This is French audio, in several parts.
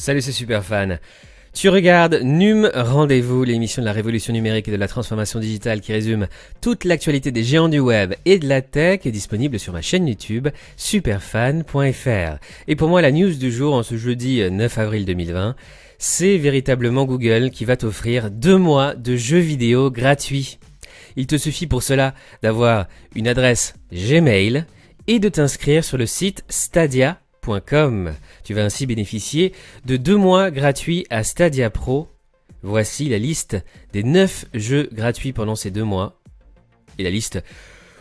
Salut, c'est Superfan. Tu regardes NUM Rendez-vous, l'émission de la révolution numérique et de la transformation digitale qui résume toute l'actualité des géants du web et de la tech, est disponible sur ma chaîne YouTube superfan.fr. Et pour moi, la news du jour en ce jeudi 9 avril 2020, c'est véritablement Google qui va t'offrir 2 mois de jeux vidéo gratuits. Il te suffit pour cela d'avoir une adresse Gmail et de t'inscrire sur le site Stadia.com. Tu vas ainsi bénéficier de 2 mois gratuits à Stadia Pro. Voici la liste des 9 jeux gratuits pendant ces 2 mois. Et la liste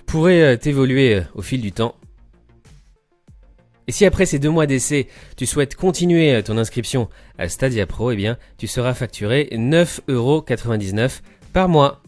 pourrait évoluer au fil du temps. Et si après ces 2 mois d'essai, tu souhaites continuer ton inscription à Stadia Pro, eh bien, tu seras facturé 9,99€ par mois.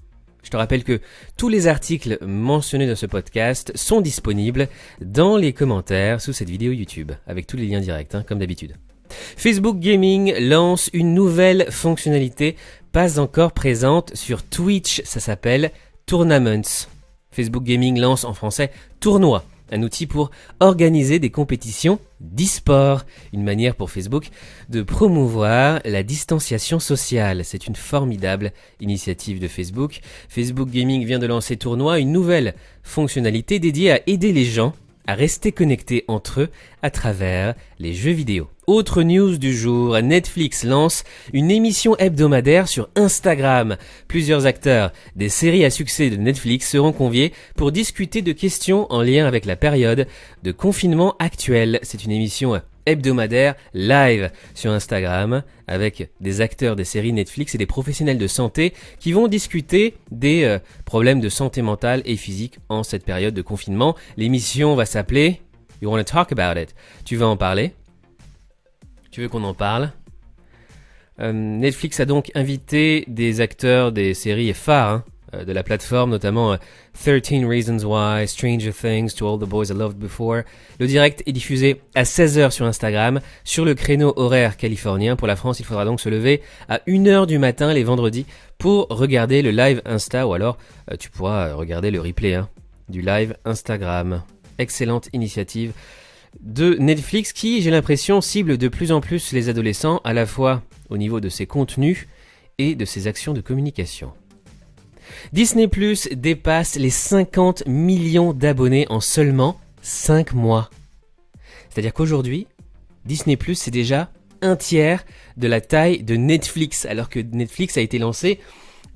Je te rappelle que tous les articles mentionnés dans ce podcast sont disponibles dans les commentaires sous cette vidéo YouTube, avec tous les liens directs, comme d'habitude. Facebook Gaming lance une nouvelle fonctionnalité pas encore présente sur Twitch, ça s'appelle Tournaments. Facebook Gaming lance en français Tournoi, un outil pour organiser des compétitions d'e-sport, une manière pour Facebook de promouvoir la distanciation sociale. C'est une formidable initiative de Facebook. Facebook Gaming vient de lancer Tournoi, une nouvelle fonctionnalité dédiée à aider les gens à rester connectés entre eux à travers les jeux vidéo. Autre news du jour, Netflix lance une émission hebdomadaire sur Instagram. Plusieurs acteurs des séries à succès de Netflix seront conviés pour discuter de questions en lien avec la période de confinement actuelle. C'est une émission hebdomadaire live sur Instagram avec des acteurs des séries Netflix et des professionnels de santé qui vont discuter des problèmes de santé mentale et physique en cette période de confinement. L'émission va s'appeler You Wanna Talk About It. Tu vas en parler? Tu veux qu'on en parle? Netflix a donc invité des acteurs des séries phares de la plateforme, notamment 13 Reasons Why, Stranger Things, To All the Boys I Loved Before. Le direct est diffusé à 16h sur Instagram, sur le créneau horaire californien. Pour la France, il faudra donc se lever à 1h du matin les vendredis pour regarder le live Insta, ou alors tu pourras regarder le replay du live Instagram. Excellente initiative de Netflix qui, j'ai l'impression, cible de plus en plus les adolescents, à la fois au niveau de ses contenus et de ses actions de communication. Disney+ dépasse les 50 millions d'abonnés en seulement 5 mois. C'est-à-dire qu'aujourd'hui, Disney+, c'est déjà un tiers de la taille de Netflix, alors que Netflix a été lancé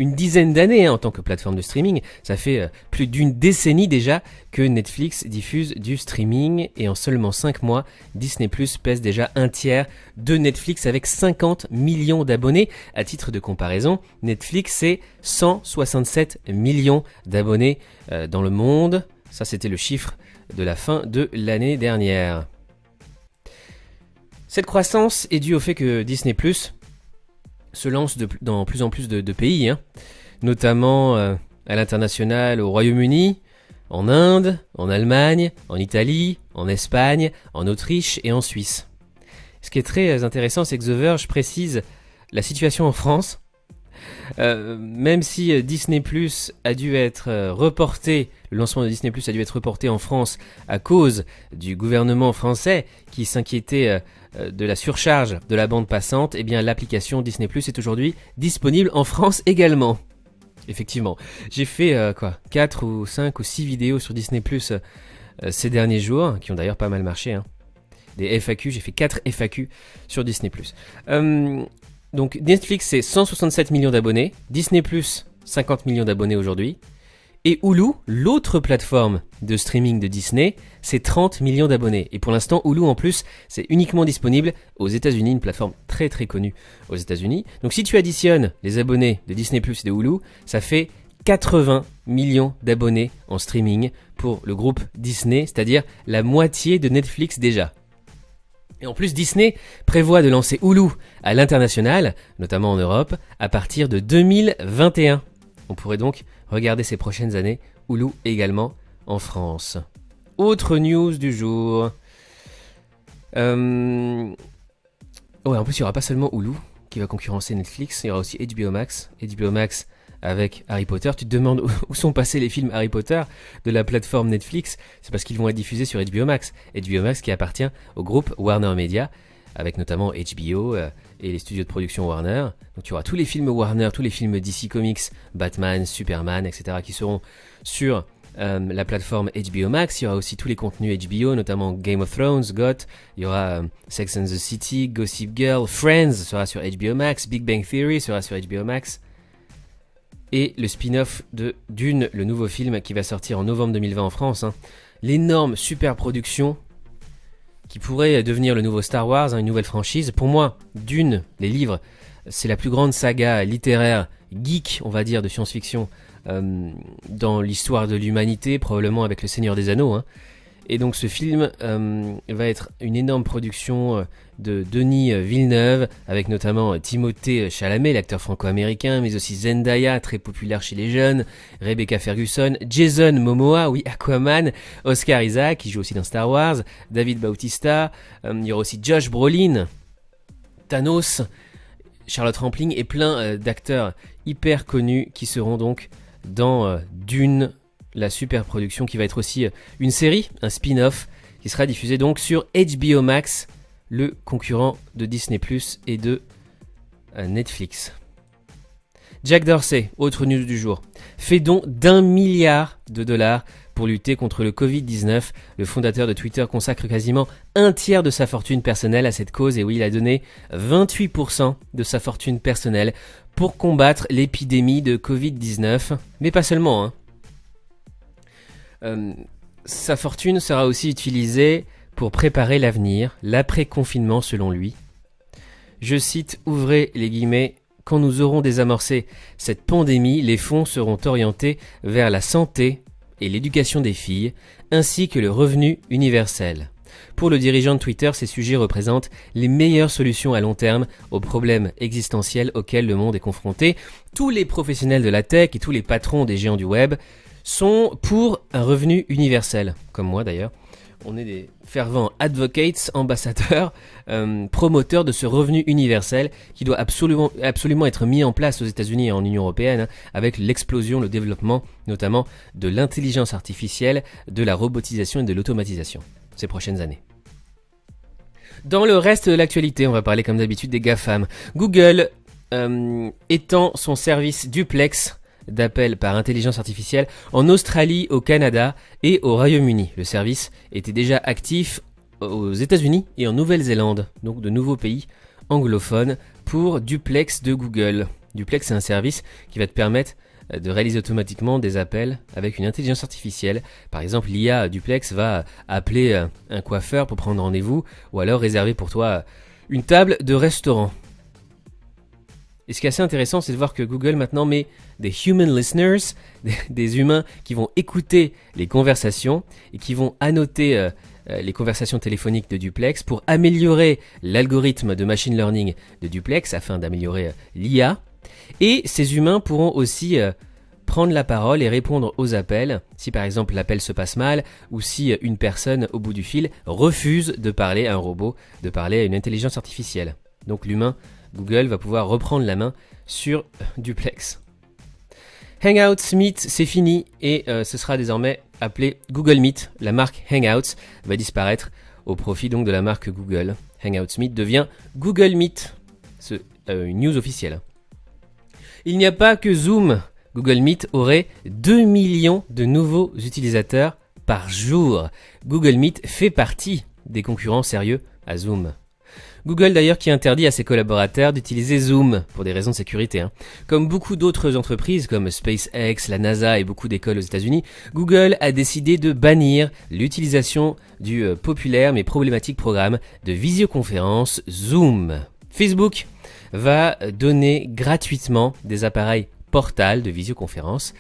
une dizaine d'années en tant que plateforme de streaming. Ça fait plus d'une décennie déjà que Netflix diffuse du streaming et en seulement 5 mois, Disney+ pèse déjà un tiers de Netflix avec 50 millions d'abonnés. À titre de comparaison, Netflix c'est 167 millions d'abonnés dans le monde. Ça c'était le chiffre de la fin de l'année dernière. Cette croissance est due au fait que Disney+ se lance dans plus en plus de pays, notamment à l'international au Royaume-Uni, en Inde, en Allemagne, en Italie, en Espagne, en Autriche et en Suisse. Ce qui est très intéressant, c'est que The Verge précise la situation en France. Même si Disney+ a dû être reporté, le lancement de Disney+ a dû être reporté en France à cause du gouvernement français qui s'inquiétait de la surcharge de la bande passante, eh bien l'application Disney+ est aujourd'hui disponible en France également. Effectivement, j'ai fait 4 ou 5 ou 6 vidéos sur Disney+ ces derniers jours, qui ont d'ailleurs pas mal marché. Des FAQ, j'ai fait 4 FAQ sur Disney+. Donc Netflix c'est 167 millions d'abonnés, Disney+, 50 millions d'abonnés aujourd'hui, et Hulu, l'autre plateforme de streaming de Disney, c'est 30 millions d'abonnés. Et pour l'instant, Hulu en plus, c'est uniquement disponible aux États-Unis, une plateforme très très connue aux États-Unis. Donc si tu additionnes les abonnés de Disney+ et de Hulu, ça fait 80 millions d'abonnés en streaming pour le groupe Disney, c'est-à-dire la moitié de Netflix déjà. Et en plus, Disney prévoit de lancer Hulu à l'international, notamment en Europe, à partir de 2021. On pourrait donc regarder ces prochaines années Hulu également en France. Autre news du jour. Ouais, en plus, il n'y aura pas seulement Hulu qui va concurrencer Netflix, il y aura aussi HBO Max. HBO Max avec Harry Potter. Tu te demandes où sont passés les films Harry Potter de la plateforme Netflix. C'est parce qu'ils vont être diffusés sur HBO Max. HBO Max qui appartient au groupe Warner Media. avec notamment HBO et les studios de production Warner. Donc tu auras tous les films Warner, tous les films DC Comics, Batman, Superman, etc. qui seront sur la plateforme HBO Max. Il y aura aussi tous les contenus HBO, notamment Game of Thrones, GOT. Il y aura Sex and the City, Gossip Girl, Friends sera sur HBO Max, Big Bang Theory sera sur HBO Max. Et le spin-off de Dune, le nouveau film qui va sortir en novembre 2020 en France. L'énorme super production qui pourrait devenir le nouveau Star Wars, une nouvelle franchise. Pour moi, Dune, les livres, c'est la plus grande saga littéraire, geek, on va dire, de science-fiction dans l'histoire de l'humanité, probablement avec Le Seigneur des Anneaux. Et donc ce film va être une énorme production de Denis Villeneuve, avec notamment Timothée Chalamet, l'acteur franco-américain, mais aussi Zendaya, très populaire chez les jeunes, Rebecca Ferguson, Jason Momoa, oui, Aquaman, Oscar Isaac, qui joue aussi dans Star Wars, David Bautista, il y aura aussi Josh Brolin, Thanos, Charlotte Rampling et plein d'acteurs hyper connus qui seront donc dans Dune, la super production qui va être aussi une série, un spin-off, qui sera diffusé donc sur HBO Max, le concurrent de Disney+ et de Netflix. Jack Dorsey, autre news du jour, fait don d'1 milliard de dollars pour lutter contre le Covid-19. Le fondateur de Twitter consacre quasiment un tiers de sa fortune personnelle à cette cause. Et oui, il a donné 28% de sa fortune personnelle pour combattre l'épidémie de Covid-19. Mais pas seulement, sa fortune sera aussi utilisée pour préparer l'avenir, l'après-confinement selon lui. Je cite, ouvrez les guillemets, quand nous aurons désamorcé cette pandémie, les fonds seront orientés vers la santé et l'éducation des filles, ainsi que le revenu universel. Pour le dirigeant de Twitter, ces sujets représentent les meilleures solutions à long terme aux problèmes existentiels auxquels le monde est confronté. Tous les professionnels de la tech et tous les patrons des géants du web sont pour un revenu universel, comme moi d'ailleurs. On est des fervents advocates, ambassadeurs, promoteurs de ce revenu universel qui doit absolument être mis en place aux États-Unis et en Union européenne, avec l'explosion, le développement notamment de l'intelligence artificielle, de la robotisation et de l'automatisation ces prochaines années. Dans le reste de l'actualité, on va parler comme d'habitude des GAFAM. Google étend son service duplex d'appel par intelligence artificielle en Australie, au Canada et au Royaume-Uni. Le service était déjà actif aux États-Unis et en Nouvelle-Zélande, donc de nouveaux pays anglophones pour Duplex de Google. Duplex, c'est un service qui va te permettre de réaliser automatiquement des appels avec une intelligence artificielle. Par exemple, l'IA Duplex va appeler un coiffeur pour prendre rendez-vous ou alors réserver pour toi une table de restaurant. Et ce qui est assez intéressant, c'est de voir que Google maintenant met des human listeners, des humains qui vont écouter les conversations et qui vont annoter les conversations téléphoniques de Duplex pour améliorer l'algorithme de machine learning de Duplex afin d'améliorer l'IA. Et ces humains pourront aussi prendre la parole et répondre aux appels si par exemple l'appel se passe mal ou si une personne au bout du fil refuse de parler à un robot, de parler à une intelligence artificielle. Donc l'humain Google va pouvoir reprendre la main sur Duplex. Hangouts Meet, c'est fini et ce sera désormais appelé Google Meet. La marque Hangouts va disparaître au profit donc de la marque Google. Hangouts Meet devient Google Meet. C'est une news officielle. Il n'y a pas que Zoom. Google Meet aurait 2 millions de nouveaux utilisateurs par jour. Google Meet fait partie des concurrents sérieux à Zoom. Google d'ailleurs qui interdit à ses collaborateurs d'utiliser Zoom pour des raisons de sécurité. Comme beaucoup d'autres entreprises comme SpaceX, la NASA et beaucoup d'écoles aux États-Unis, Google a décidé de bannir l'utilisation du populaire mais problématique programme de visioconférence Zoom. Facebook va donner gratuitement des appareils portables de visioconférence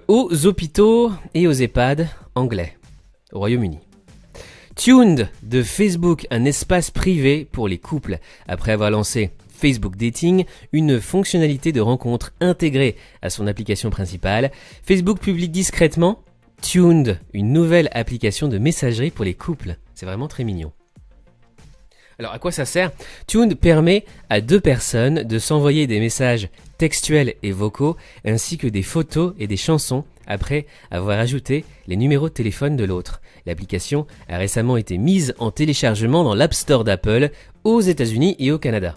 aux hôpitaux et aux EHPAD anglais au Royaume-Uni. Tuned de Facebook, un espace privé pour les couples. Après avoir lancé Facebook Dating, une fonctionnalité de rencontre intégrée à son application principale, Facebook publie discrètement Tuned, une nouvelle application de messagerie pour les couples. C'est vraiment très mignon. Alors à quoi ça sert ? Tuned permet à deux personnes de s'envoyer des messages textuels et vocaux ainsi que des photos et des chansons après avoir ajouté les numéros de téléphone de l'autre. L'application a récemment été mise en téléchargement dans l'App Store d'Apple aux États-Unis et au Canada.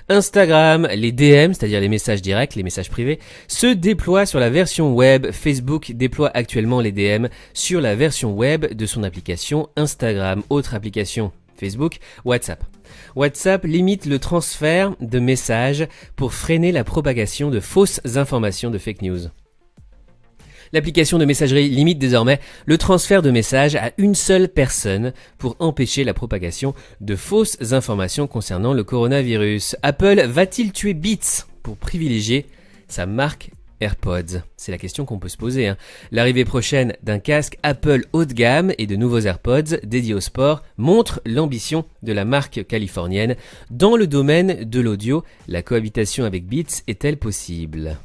Instagram, les DM, c'est-à-dire les messages directs, les messages privés, se déploient sur la version web. Facebook déploie actuellement les DM sur la version web de son application Instagram. Autre application Facebook, WhatsApp. WhatsApp limite le transfert de messages pour freiner la propagation de fausses informations de fake news. L'application de messagerie limite désormais le transfert de messages à une seule personne pour empêcher la propagation de fausses informations concernant le coronavirus. Apple va-t-il tuer Beats pour privilégier sa marque AirPods? C'est la question qu'on peut se poser. L'arrivée prochaine d'un casque Apple haut de gamme et de nouveaux AirPods dédiés au sport montre l'ambition de la marque californienne. Dans le domaine de l'audio, la cohabitation avec Beats est-elle possible?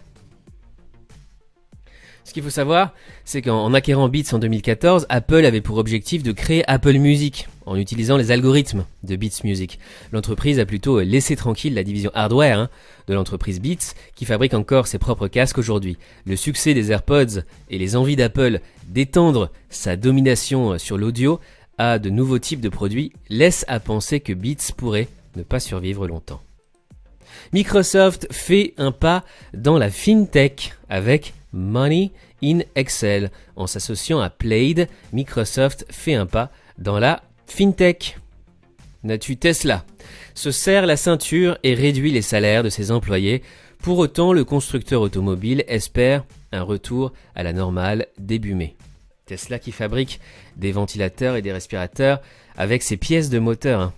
Ce qu'il faut savoir, c'est qu'en acquérant Beats en 2014, Apple avait pour objectif de créer Apple Music en utilisant les algorithmes de Beats Music. L'entreprise a plutôt laissé tranquille la division hardware de l'entreprise Beats qui fabrique encore ses propres casques aujourd'hui. Le succès des AirPods et les envies d'Apple d'étendre sa domination sur l'audio à de nouveaux types de produits laissent à penser que Beats pourrait ne pas survivre longtemps. Microsoft fait un pas dans la fintech avec Money in Excel. En s'associant à Plaid, Microsoft fait un pas dans la fintech. N'as-tu Tesla se serre la ceinture et réduit les salaires de ses employés. Pour autant, le constructeur automobile espère un retour à la normale début mai. Tesla qui fabrique des ventilateurs et des respirateurs avec ses pièces de moteur.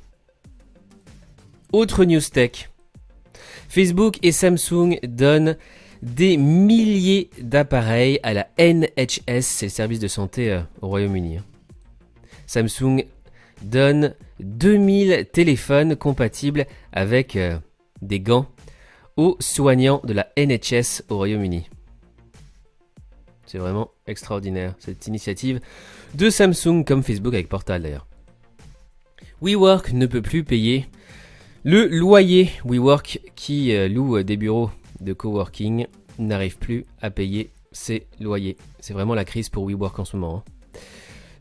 Autre news tech. Facebook et Samsung donnent des milliers d'appareils à la NHS, c'est le service de santé au Royaume-Uni. Samsung donne 2000 téléphones compatibles avec des gants aux soignants de la NHS au Royaume-Uni. C'est vraiment extraordinaire cette initiative de Samsung comme Facebook avec Portal d'ailleurs. WeWork ne peut plus payer le loyer. WeWork qui loue des bureaux de coworking n'arrive plus à payer ses loyers. C'est vraiment la crise pour WeWork en ce moment.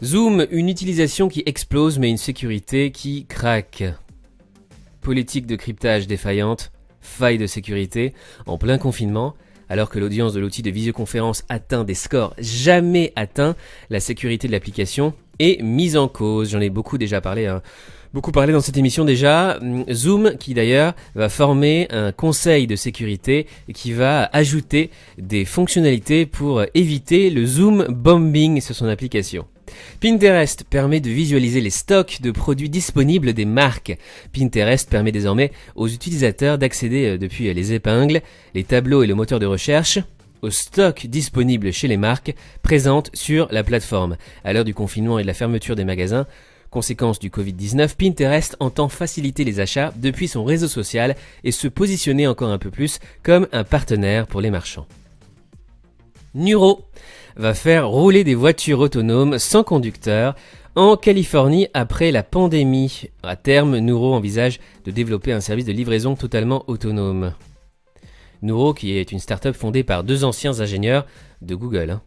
Zoom, une utilisation qui explose mais une sécurité qui craque. Politique de cryptage défaillante, faille de sécurité en plein confinement. Alors que l'audience de l'outil de visioconférence atteint des scores jamais atteints, la sécurité de l'application est mise en cause. J'en ai beaucoup déjà parlé, beaucoup parlé dans cette émission déjà. Zoom qui d'ailleurs va former un conseil de sécurité qui va ajouter des fonctionnalités pour éviter le Zoom bombing sur son application. Pinterest permet de visualiser les stocks de produits disponibles des marques. Pinterest permet désormais aux utilisateurs d'accéder depuis les épingles, les tableaux et le moteur de recherche aux stocks disponibles chez les marques présentes sur la plateforme. À l'heure du confinement et de la fermeture des magasins, conséquence du Covid-19, Pinterest entend faciliter les achats depuis son réseau social et se positionner encore un peu plus comme un partenaire pour les marchands. Nuro va faire rouler des voitures autonomes sans conducteur en Californie après la pandémie. À terme, Nuro envisage de développer un service de livraison totalement autonome. Nuro qui est une start-up fondée par deux anciens ingénieurs de Google.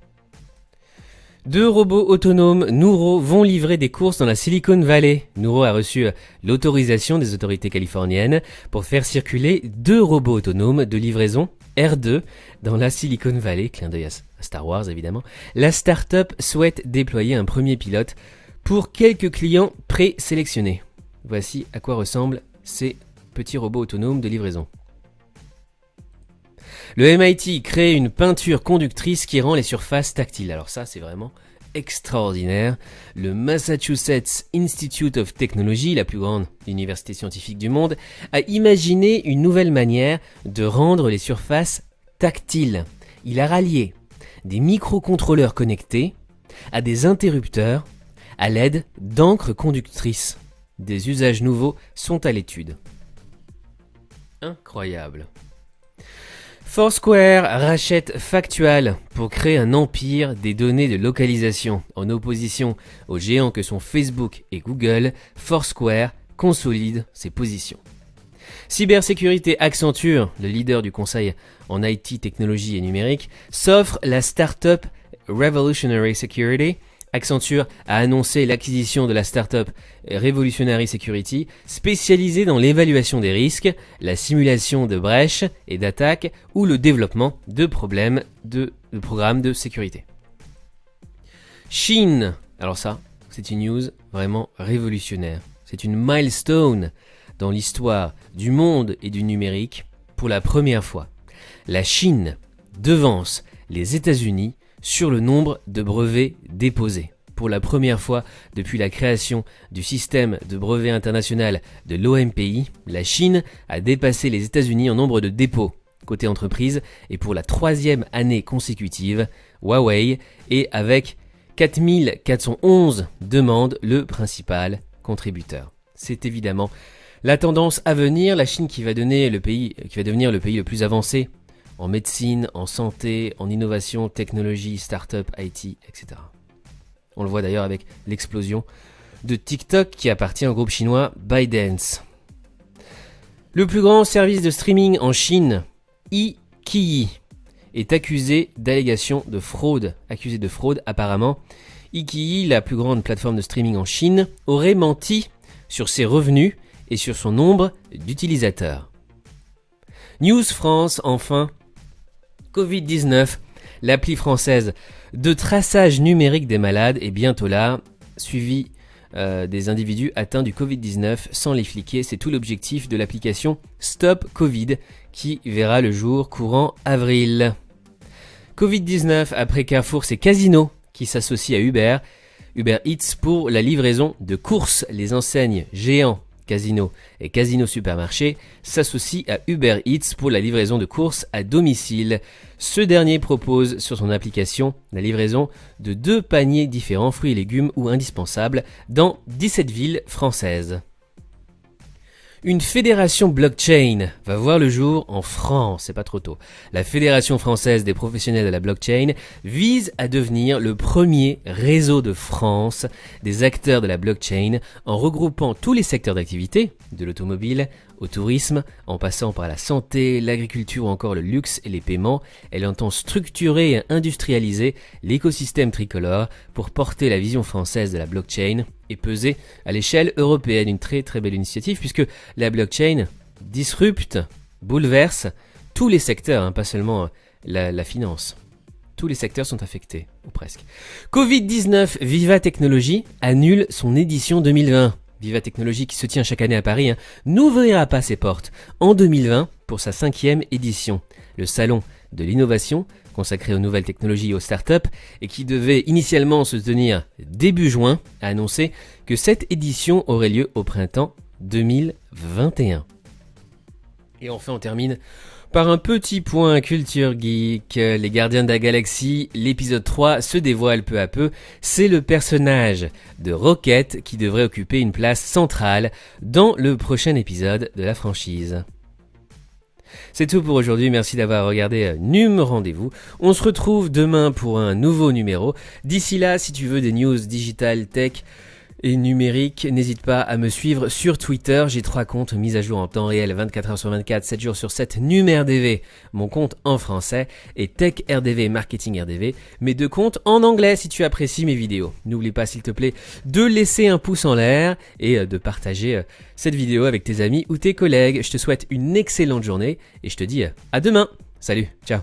Deux robots autonomes Nuro vont livrer des courses dans la Silicon Valley. Nuro a reçu l'autorisation des autorités californiennes pour faire circuler deux robots autonomes de livraison R2 dans la Silicon Valley, clin d'œil à Star Wars évidemment. La start-up souhaite déployer un premier pilote pour quelques clients présélectionnés. Voici à quoi ressemblent ces petits robots autonomes de livraison. Le MIT crée une peinture conductrice qui rend les surfaces tactiles. Alors ça, c'est vraiment extraordinaire. Le Massachusetts Institute of Technology, la plus grande université scientifique du monde, a imaginé une nouvelle manière de rendre les surfaces tactiles. Il a rallié des microcontrôleurs connectés à des interrupteurs à l'aide d'encre conductrice. Des usages nouveaux sont à l'étude. Incroyable. Foursquare rachète Factual pour créer un empire des données de localisation. En opposition aux géants que sont Facebook et Google, Foursquare consolide ses positions. Cybersécurité Accenture, le leader du conseil en IT, technologie et numérique, s'offre la start-up Revolutionary Security. Accenture a annoncé l'acquisition de la start-up Revolutionary Security, spécialisée dans l'évaluation des risques, la simulation de brèches et d'attaques ou le développement de programmes de sécurité. Chine, alors ça, c'est une news vraiment révolutionnaire. C'est une milestone dans l'histoire du monde et du numérique. Pour la première fois, la Chine devance les États-Unis sur le nombre de brevets déposés. Pour la première fois depuis la création du système de brevet international de l'OMPI, la Chine a dépassé les États-Unis en nombre de dépôts. Côté entreprise, et pour la 3e année consécutive, Huawei est avec 4411 demandes le principal contributeur. C'est évidemment la tendance à venir, la Chine qui va devenir le pays le plus avancé en médecine, en santé, en innovation, technologie, start-up, IT, etc. On le voit d'ailleurs avec l'explosion de TikTok qui appartient au groupe chinois ByteDance. Le plus grand service de streaming en Chine, Iqiyi, est accusé de fraude apparemment. Iqiyi, la plus grande plateforme de streaming en Chine, aurait menti sur ses revenus et sur son nombre d'utilisateurs. News France, enfin. Covid-19, l'appli française de traçage numérique des malades est bientôt là, suivi des individus atteints du Covid-19 sans les fliquer. C'est tout l'objectif de l'application Stop Covid qui verra le jour courant avril. Covid-19, après Carrefour, c'est Casino qui s'associe à Uber Eats pour la livraison de courses. Les enseignes géants Casino et Casino Supermarché s'associent à Uber Eats pour la livraison de courses à domicile. Ce dernier propose sur son application la livraison de 2 paniers différents, fruits et légumes ou indispensables, dans 17 villes françaises. Une fédération blockchain va voir le jour en France, c'est pas trop tôt. La Fédération française des professionnels de la blockchain vise à devenir le premier réseau de France des acteurs de la blockchain en regroupant tous les secteurs d'activité, de l'automobile au tourisme, en passant par la santé, l'agriculture ou encore le luxe et les paiements. Elle entend structurer et industrialiser l'écosystème tricolore pour porter la vision française de la blockchain et peser à l'échelle européenne. Une très très belle initiative puisque la blockchain disrupte, bouleverse tous les secteurs, pas seulement la finance. Tous les secteurs sont affectés, ou presque. Covid-19, Viva Technologies annule son édition 2020. Viva Technologies, qui se tient chaque année à Paris, n'ouvrira pas ses portes en 2020 pour sa 5e édition. Le salon de l'innovation, consacré aux nouvelles technologies et aux startups, et qui devait initialement se tenir début juin, a annoncé que cette édition aurait lieu au printemps 2021. Et enfin, on termine par un petit point culture geek. Les Gardiens de la Galaxie, l'épisode 3 se dévoile peu à peu. C'est le personnage de Rocket qui devrait occuper une place centrale dans le prochain épisode de la franchise. C'est tout pour aujourd'hui, merci d'avoir regardé NUM Rendez-vous. On se retrouve demain pour un nouveau numéro. D'ici là, si tu veux des news digital, tech et numérique, n'hésite pas à me suivre sur Twitter. J'ai 3 comptes mis à jour en temps réel 24 h sur 24, 7 jours sur 7. NUMRDV, mon compte en français, et TechRDV, Marketing RDV, mes 2 comptes en anglais si tu apprécies mes vidéos. N'oublie pas s'il te plaît de laisser un pouce en l'air et de partager cette vidéo avec tes amis ou tes collègues. Je te souhaite une excellente journée et je te dis à demain. Salut, ciao.